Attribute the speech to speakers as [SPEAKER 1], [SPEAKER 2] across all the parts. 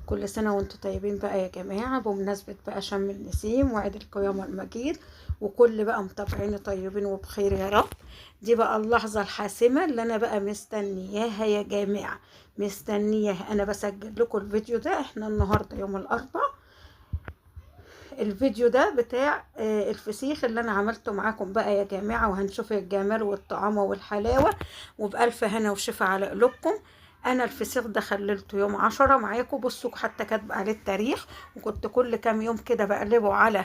[SPEAKER 1] كل سنة وانتم طيبين بقى يا جماعة، بمناسبة بقى شم النسيم وعيد القيامة المجيد، وكل بقى متابعيني طيبين وبخير يا رب. دي بقى اللحظة الحاسمة اللي انا بقى مستنياها يا جماعة، مستنياها. انا بسجل لكم الفيديو ده، احنا النهاردة يوم الاربعاء. الفيديو ده بتاع الفسيخ اللي انا عملته معاكم بقى يا جماعة، وهنشوف الجمال والطعامة والحلاوة، وبألف هنا وشفا على قلوبكم. انا الفسيخ ده خللته يوم 10 معاكم، بصوا حتى كاتبه عليه التاريخ، وكنت كل كام يوم كده بقلبه على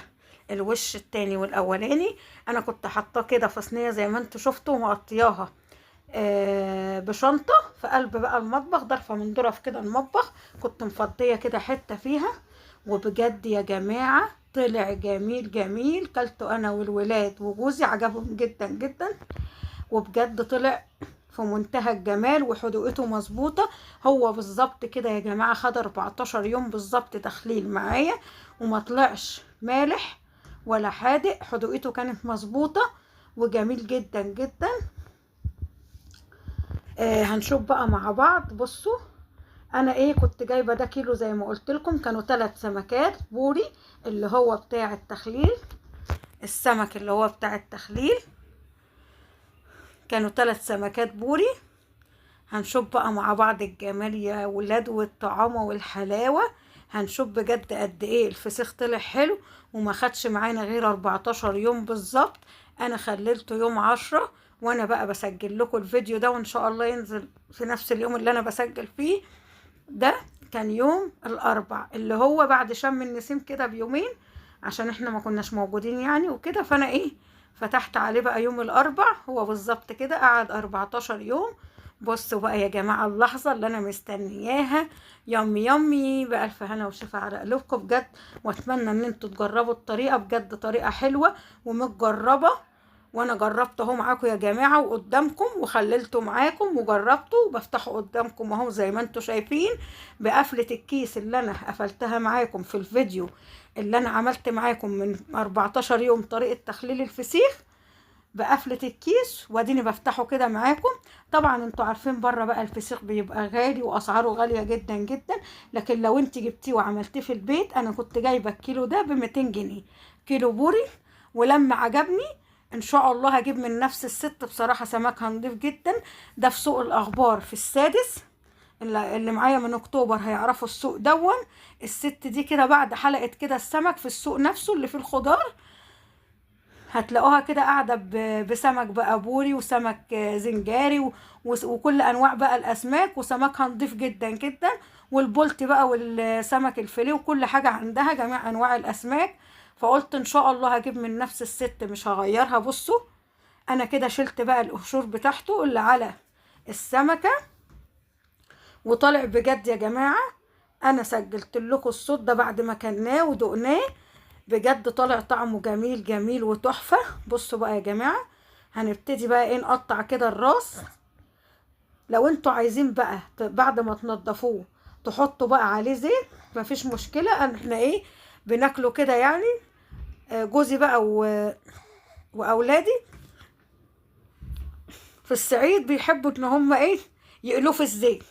[SPEAKER 1] الوش التاني والاولاني. انا كنت حاطاه كده في صينيه زي ما انتم شفتوا، ومقطياها بشنطه في قلب بقى المطبخ، ضرفه من ظرف كده المطبخ، كنت مفضيه كده حته فيها. وبجد يا جماعه طلع جميل جميل، كلته انا والولاد وجوزي، عجبهم جدا جدا. وبجد طلع في منتهى الجمال، وحدوقته مظبوطه. هو بالظبط كده يا جماعه، خد 14 يوم بالظبط تخليل معايا، وما طلعش مالح ولا حادق، حدوقته كانت مظبوطه وجميل جدا جدا. هنشوف بقى مع بعض. بصوا انا كنت جايبه ده كيلو زي ما قلت لكم، كانوا 3 سمكات بوري اللي هو بتاع التخليل، السمك اللي هو بتاع التخليل، كانوا 3 سمكات بوري. هنشوف بقى مع بعض الجمال يا ولاد والطعامة والحلاوة. هنشوف بجد قد ايه الفسيخ طلع حلو، وما خدش معانا غير 14 يوم بالظبط. انا خللته يوم 10، وانا بقى بسجل لكم الفيديو ده، وان شاء الله ينزل في نفس اليوم اللي انا بسجل فيه ده. كان يوم الاربع اللي هو بعد شم النسيم كده بيومين، عشان احنا ما كناش موجودين يعني وكده. فانا فتحت عليه بقى يوم الاربع، هو بالظبط كده قعد 14 يوم. بصوا بقى يا جماعة اللحظة اللي انا مستنياها، يمي يمي، بألف هنا وشفا على قلوبكم بجد. واتمنى ان انتوا تجربوا الطريقة، بجد طريقة حلوة ومتجربة، وانا جربت اهو معاكم يا جماعه وقدامكم، وخللته معاكم وجربته وبفتحه قدامكم اهو زي ما انتم شايفين، بقفله الكيس اللي انا قفلتها معاكم في الفيديو اللي انا عملت معاكم من 14 يوم طريقه تخليل الفسيخ، بقفله الكيس. واديني بفتحه كده معاكم. طبعا انتوا عارفين بره بقى الفسيخ بيبقى غالي واسعاره غاليه جدا جدا، لكن لو انت جبتيه وعملتيه في البيت، انا كنت جايبه الكيلو ده ب 200 جنيه، كيلو بوري. ولما عجبني ان شاء الله هجيب من نفس الست، بصراحه سمكها نضيف جدا. ده في سوق الاخبار في السادس، اللي معايا من اكتوبر هيعرفوا السوق دون. الست دي كده بعد حلقه كده السمك في السوق نفسه اللي فيه الخضار، هتلاقوها كده قاعدة بسمك بقى بوري وسمك زنجاري وكل أنواع بقى الأسماك، وسمكها نضيف جدا جدا. والبولتي بقى والسمك الفيليه وكل حاجة عندها، جميع أنواع الأسماك. فقلت إن شاء الله هجيب من نفس الست، مش هغيرها. بصوا أنا كده شلت بقى القشور بتاعته اللي على السمكة، وطالع بجد يا جماعة. أنا سجلت لكم الصوت ده بعد ما كلناه ودقناه، بجد طالع طعمه جميل جميل وتحفة. بصوا بقى يا جماعة، هنبتدي بقى نقطع كده الراس. لو انتوا عايزين بقى بعد ما تنضفوه تحطوا بقى عليه زيت، مفيش مشكلة. احنا بناكله كده يعني. جوزي بقى واولادي في الصعيد بيحبوا ان هم يقلوه في الزيت،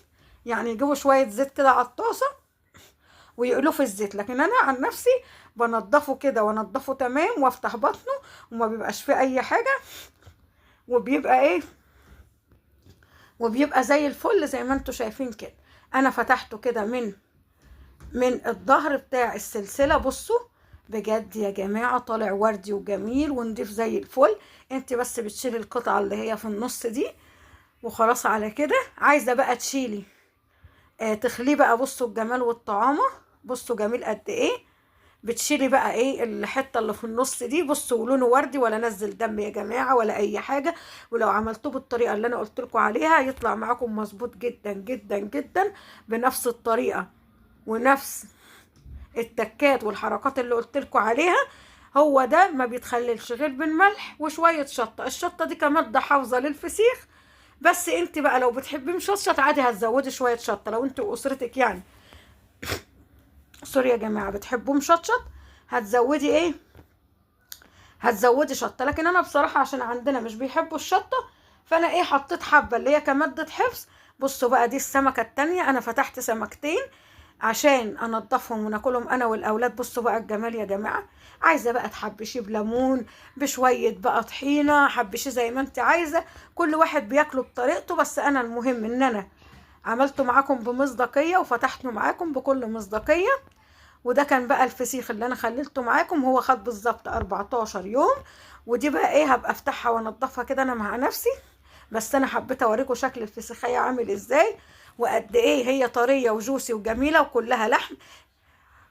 [SPEAKER 1] يعني يجيبوا شوية زيت كده على الطاسة ويقلوه في الزيت. لكن انا عن نفسي بنضفه كده وانضفه تمام وافتح بطنه، وما بيبقاش فيه اي حاجه، وبيبقى وبيبقى زي الفل زي ما انتوا شايفين كده. انا فتحته كده من الظهر بتاع السلسله. بصوا بجد يا جماعه طالع وردي وجميل ونضيف زي الفل. انت بس بتشيلي القطعه اللي هي في النص دي وخلاص. على كده عايزه بقى تشيلي تخليه بقى. بصوا الجمال والطعامه، بصوا جميل قد ايه. بتشيلي بقى الحته اللي في النص دي. بصوا لونه وردي، ولا نزل دم يا جماعه ولا اي حاجه. ولو عملتوه بالطريقه اللي انا قلت لكم عليها يطلع معاكم مظبوط جدا جدا جدا، بنفس الطريقه ونفس التكات والحركات اللي قلت لكم عليها. هو ده ما بيتخللش غير بالملح وشويه شطه. الشطه دي كماده حافظه للفسيخ. بس انت بقى لو بتحبي مشطشط عادي هتزودي شويه شطه، لو انت واسرتك يعني سوري يا جماعه بتحبوه مشطشط هتزودي هتزودي شطه. لكن انا بصراحه عشان عندنا مش بيحبوا الشطه، فانا حطيت حبه اللي هي كماده حفظ. بصوا بقى دي السمكه التانية، انا فتحت سمكتين عشان انضفهم وناكلهم انا والاولاد. بصوا بقى الجمال يا جماعه. عايزه بقى تحبشيه بليمون، بشويه بقى طحينه، حبشيه زي ما انت عايزه، كل واحد بياكله بطريقته. بس انا المهم ان انا عملته معاكم بمصداقيه وفتحته معاكم بكل مصداقيه. وده كان بقى الفسيخ اللي انا خللته معاكم، هو خد بالظبط 14 يوم. ودي بقى ايه، هبقى افتحها وانضفها كده انا مع نفسي. بس انا حبيت اوريكم شكل الفسيخية عامل ازاي، وقد ايه هي طرية وجوسي وجميلة وكلها لحم.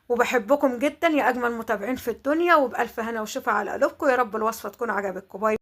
[SPEAKER 1] وبحبكم جدا يا اجمل متابعين في الدنيا، وبألف هنا وشفا على قلوبكم. يا رب الوصفة تكون عجبتكم. باي.